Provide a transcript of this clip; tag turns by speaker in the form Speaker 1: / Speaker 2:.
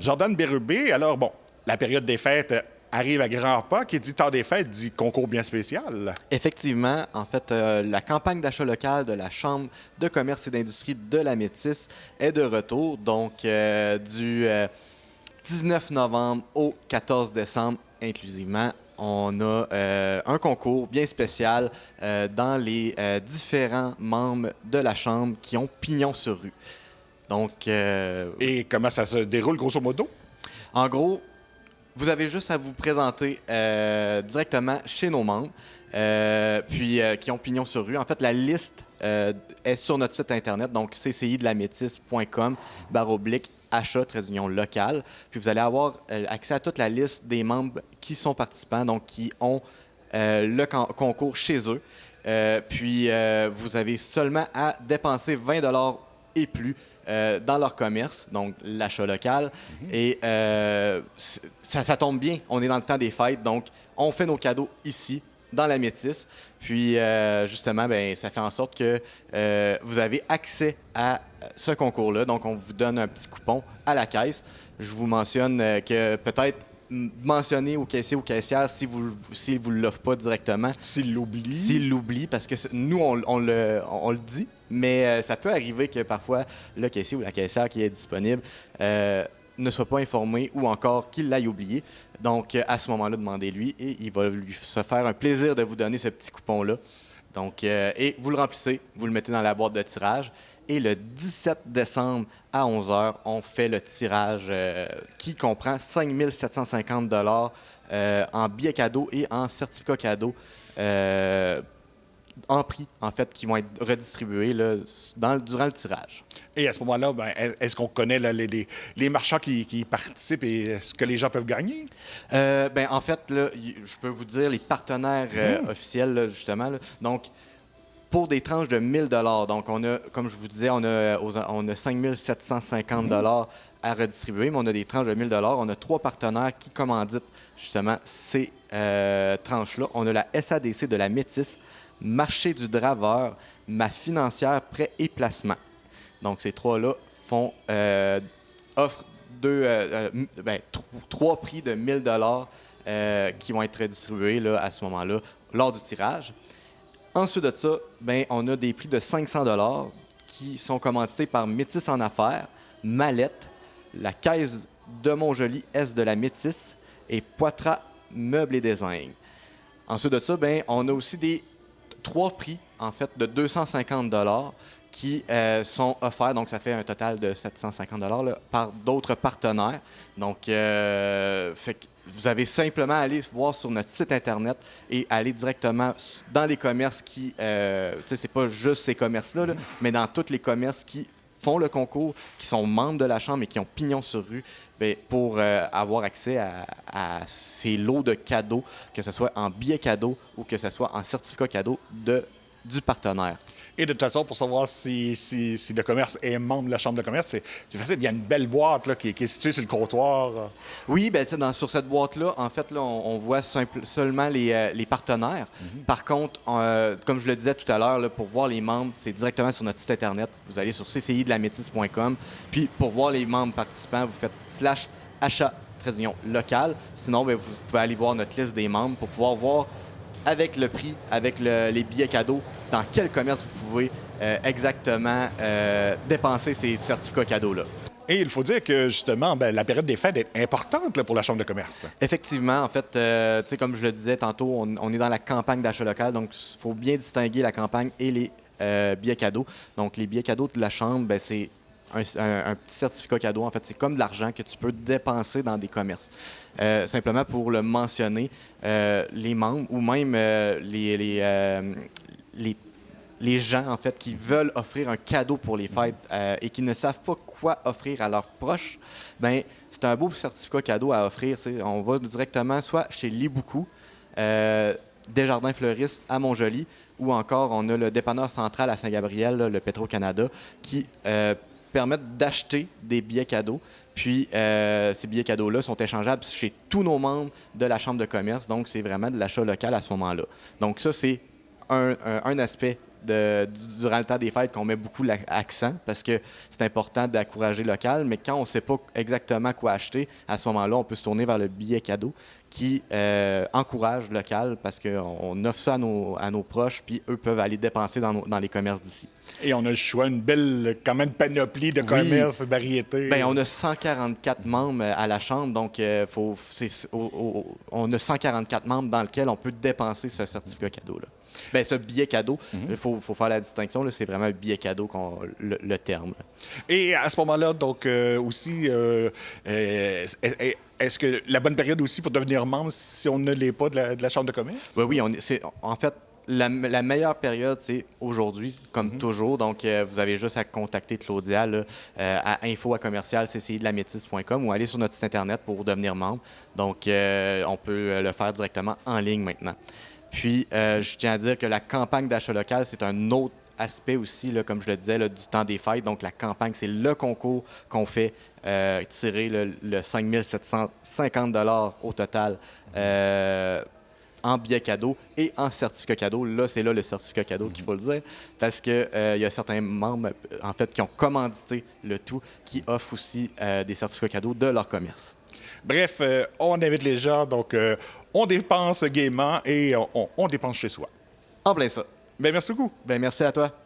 Speaker 1: Jordan Bérubé, alors bon, la période des fêtes arrive à grands pas. Qui dit temps des fêtes dit concours bien spécial.
Speaker 2: Effectivement, en fait, la campagne d'achat local de la Chambre de commerce et d'industrie de la Métis est de retour. Donc, du 19 novembre au 14 décembre inclusivement, on a un concours bien spécial dans les différents membres de la Chambre qui ont pignon sur rue. Donc,
Speaker 1: Et comment ça se déroule, grosso modo?
Speaker 2: en gros, vous avez juste à vous présenter directement chez nos membres, qui ont pignon sur rue. En fait, la liste est sur notre site internet, donc cci-de-la-métis.com/achat _ local. Puis vous allez avoir accès à toute la liste des membres qui sont participants, donc qui ont le concours chez eux. Vous avez seulement à dépenser 20 $ et plus dans leur commerce, donc l'achat local. Et ça tombe bien, on est dans le temps des fêtes, donc on fait nos cadeaux ici, dans la Métis. Puis justement, ben, ça fait en sorte que vous avez accès à ce concours-là. Donc on vous donne un petit coupon à la caisse. Je vous mentionne que peut-être mentionner au caissier ou caissière si vous ne l'offrent pas directement.
Speaker 1: S'il l'oublie.
Speaker 2: S'il l'oublie, parce que nous, on le dit, mais ça peut arriver que parfois le caissier ou la caissière qui est disponible ne soit pas informé ou encore qu'il l'aille oublié. Donc, à ce moment-là, demandez-lui et il va se faire un plaisir de vous donner ce petit coupon-là. Donc, et vous le remplissez, vous le mettez dans la boîte de tirage. Et le 17 décembre à 11 h, on fait le tirage qui comprend 5 750 $ en billets cadeaux et en certificats cadeaux en prix, en fait, qui vont être redistribués là, durant le tirage.
Speaker 1: Et à ce moment-là, ben, est-ce qu'on connaît là, les marchands qui participent et ce que les gens peuvent gagner?
Speaker 2: En fait, là, je peux vous dire les partenaires officiels, là, justement. Là. Donc, pour des tranches de 1 000 $, donc on a, comme je vous disais, on a 5 750 $ à redistribuer, mais on a des tranches de 1 000 $. On a 3 partenaires qui commanditent justement ces tranches-là. On a la SADC de la Métis, Marché du Draveur, Ma Financière Prêt et Placement. Donc, ces trois-là offrent 3 prix de 1 000 $ qui vont être redistribués là, à ce moment-là, lors du tirage. Ensuite de ça, on a des prix de 500 $ qui sont commandités par Métis en affaires, Mallette, la Caisse de Montjoly Est de la Métis et Poitras Meubles et Design. Ensuite de ça, on a aussi des 3 prix, en fait, de 250 $ qui sont offerts. Donc, ça fait un total de 750 $ là, par d'autres partenaires. Donc, fait que vous avez simplement à aller voir sur notre site Internet et aller directement dans les commerces qui... tu sais, c'est pas juste ces commerces-là, là, mais dans tous les commerces qui font le concours, qui sont membres de la Chambre et qui ont pignon sur rue pour avoir accès à ces lots de cadeaux, que ce soit en billets cadeaux ou que ce soit en certificat cadeau du partenaire.
Speaker 1: Et de toute façon, pour savoir si le commerce est membre de la Chambre de commerce, c'est facile. Il y a une belle boîte là, qui est située sur le comptoir.
Speaker 2: Oui, sur cette boîte-là, en fait, là, on voit seulement les partenaires. Par contre, comme je le disais tout à l'heure, là, pour voir les membres, c'est directement sur notre site Internet. Vous allez sur cci-de-la-métis.com. Puis, pour voir les membres participants, vous faites /achat local. Sinon, vous pouvez aller voir notre liste des membres pour pouvoir voir avec le prix, avec les billets cadeaux, dans quel commerce vous pouvez exactement dépenser ces certificats cadeaux-là.
Speaker 1: Et il faut dire que, justement, la période des fêtes est importante là, pour la Chambre de commerce.
Speaker 2: Effectivement. En fait, comme je le disais tantôt, on est dans la campagne d'achat local, donc il faut bien distinguer la campagne et les billets cadeaux. Donc, les billets cadeaux de la Chambre, c'est un petit certificat cadeau. En fait, c'est comme de l'argent que tu peux dépenser dans des commerces. Simplement pour le mentionner, les membres ou même les gens, en fait, qui veulent offrir un cadeau pour les fêtes et qui ne savent pas quoi offrir à leurs proches, c'est un beau certificat cadeau à offrir. T'sais. On va directement soit chez Liboukou, Desjardins Fleuristes à Montjoly, ou encore on a le dépanneur central à Saint-Gabriel, là, le Petro-Canada, qui permettent d'acheter des billets cadeaux. Puis, ces billets cadeaux-là sont échangeables chez tous nos membres de la Chambre de commerce. Donc, c'est vraiment de l'achat local à ce moment-là. Donc, ça, c'est un aspect durant le temps des fêtes qu'on met beaucoup l'accent parce que c'est important d'encourager local, mais quand on ne sait pas exactement quoi acheter, à ce moment-là, on peut se tourner vers le billet cadeau qui encourage local parce qu'on offre ça à nos proches, puis eux peuvent aller dépenser dans les commerces d'ici.
Speaker 1: Et on a le choix, une belle, quand même, panoplie de commerces, variétés.
Speaker 2: Bien, on a 144 membres à la Chambre, donc on a 144 membres dans lesquels on peut dépenser ce certificat cadeau-là. Bien, ce billet cadeau, il faut faire la distinction, là, c'est vraiment un billet cadeau, le terme. Là.
Speaker 1: Et à ce moment-là, donc, aussi, est-ce que la bonne période aussi pour devenir membre si on ne l'est pas de la Chambre de commerce?
Speaker 2: Oui, en fait, la meilleure période, c'est aujourd'hui, comme toujours. Donc, vous avez juste à contacter Claudia là, à info@commercial-cci-de-la-métisse.com ou aller sur notre site Internet pour devenir membre. Donc, on peut le faire directement en ligne maintenant. Puis, je tiens à dire que la campagne d'achat local, c'est un autre aspect aussi, là, comme je le disais, là, du temps des fêtes. Donc, la campagne, c'est le concours qu'on fait tirer le 5 750 $ au total en billets cadeaux et en certificat cadeau. Là, c'est là le certificat cadeau qu'il faut le dire, parce qu'il y a certains membres, en fait, qui ont commandité le tout, qui offrent aussi des certificats cadeaux de leur commerce.
Speaker 1: Bref, on invite les gens, donc on dépense gaiement et on dépense chez soi.
Speaker 2: En plein ça.
Speaker 1: Bien, merci beaucoup.
Speaker 2: Bien, merci à toi.